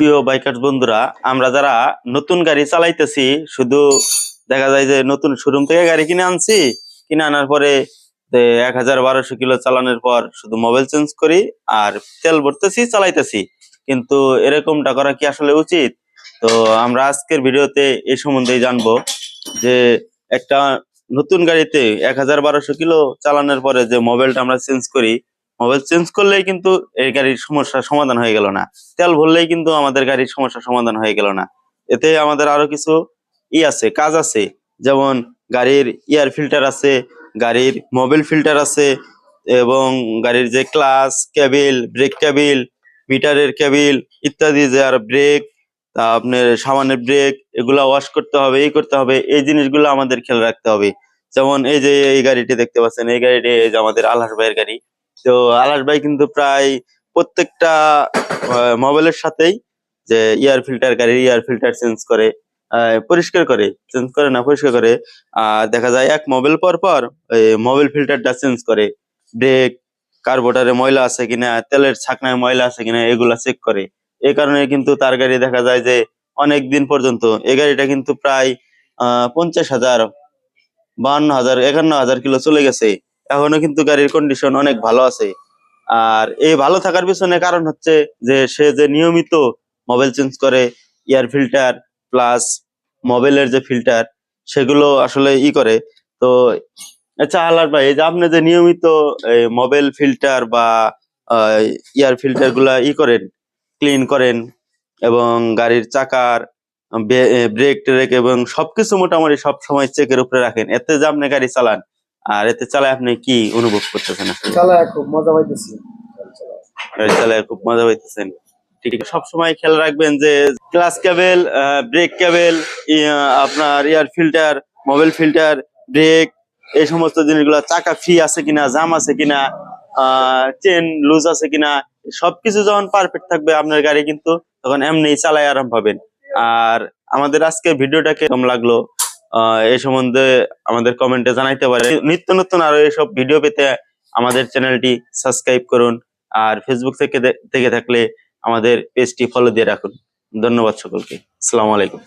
প্রিয় বাইকার বন্ধুরা, আমরা যারা নতুন গাড়ি চালাইতেছি, শুধু দেখা যায় যে নতুন শোরুম থেকে গাড়ি কিনে আনছি, কিনে আনার পরে 1000-1200 কিলো চালানোর পর শুধু মোবাইল চেঞ্জ করি আর তেল ভরতেছি, চালাইতেছি। কিন্তু এরকমটা করা কি আসলে উচিত? তো আমরা আজকের ভিডিওতে এই সম্বন্ধেই জানবো যে একটা নতুন গাড়িতে 1000-1200 কিলো চালানোর পরে যে মোবাইলটা আমরা চেঞ্জ করি, মোবাইল চেঞ্জ করলেই কিন্তু এই গাড়ির সমস্যার সমাধান হয়ে গেল না, তেল ভরলেই কিন্তু আমাদের গাড়ির সমস্যার সমাধান হয়ে গেল না। এতে আমাদের আরো কিছু কাজ আছে, যেমন গাড়ির এয়ার ফিল্টার আছে, গাড়ির মোবিল ফিল্টার আছে, এবং গাড়ির যে ক্লাচ কেবিল, ব্রেক কেবিল, মিটারের কেবিল ইত্যাদি, যে আর ব্রেক, তা আপনার সামনের ব্রেক, এগুলা ওয়াশ করতে হবে, এই করতে হবে, এই জিনিসগুলো আমাদের খেয়াল রাখতে হবে। যেমন এই যে এই গাড়িটি দেখতে পাচ্ছেন, এই গাড়িটি এই যে আমাদের আলহাস ভাইয়ের গাড়ি। তো আলহাস ভাই কিন্তু প্রায় প্রত্যেকটা মোবাইলের সাথেই যে গাড়ির এয়ার ফিল্টার চেঞ্জ করে, পরিষ্কার করে, চেঞ্জ করে না পরিষ্কার করে। আর দেখা যায় এক মোবাইল পর পর মোবাইল ফিল্টারটা চেঞ্জ করে, ব্রেক, কার্বোরেটরে ময়লা আছে কিনা, তেলের ছাকনায় ময়লা আছে কিনা, এগুলা চেক করে। এই কারণে কিন্তু তার গাড়ি দেখা যায় যে অনেক দিন পর্যন্ত, এই গাড়িটা কিন্তু প্রায় 50,000, 52,000, 51,000 কিলো চলে গেছে, এখনো কিন্তু গাড়ির কন্ডিশন অনেক ভালো আছে। আর এই ভালো থাকার পিছনে কারণ হচ্ছে যে সে যে নিয়মিত মোবাইল চেঞ্জ করে, এয়ার ফিল্টার প্লাস মোবাইলের যে ফিল্টার, সেগুলো আসলে করে। তো আচ্ছা আলার ভাই, এই যে আপনি যে নিয়মিত মোবাইল ফিল্টার বা এয়ার ফিল্টার গুলা করেন, ক্লিন করেন, এবং গাড়ির চাকার ব্রেক ট্রেক এবং সবকিছু মোটামুটি সব সময় চেকের উপরে রাখেন, এতে যে আপনি গাড়ি চালান, আর এতে চালায় আপনি কি অনুভব করতেছেন? আসলে চালায় খুব মজা পাইতেছি। গাড়ি চালায় খুব মজা পাইতেছেন, ঠিক আছে। সবসময় খেয়াল রাখবেন যে ক্লাচ কেবল, ব্রেক কেবল, আপনার air filter, mobile filter, brake, এই সমস্ত জিনিসগুলো, চাকা ফ্রি আছে কিনা, জাম আছে কিনা, চেন লুজ আছে কিনা, সবকিছু যখন পারফেক্ট থাকবে আপনার গাড়ি, কিন্তু তখন এমনি চালায় আরাম পাবেন। আর আমাদের আজকে ভিডিওটা কেমন লাগলো এই সম্বন্ধে আমাদের কমেন্টে জানাইতে পারে। নিত্য নতুন আরো এইসব ভিডিও পেতে আমাদের চ্যানেলটি সাবস্ক্রাইব করুন, আর ফেসবুক থেকে থাকলে আমাদের পেজটি ফলো দিয়ে রাখুন। ধন্যবাদ সকলকে। আসসালামু আলাইকুম।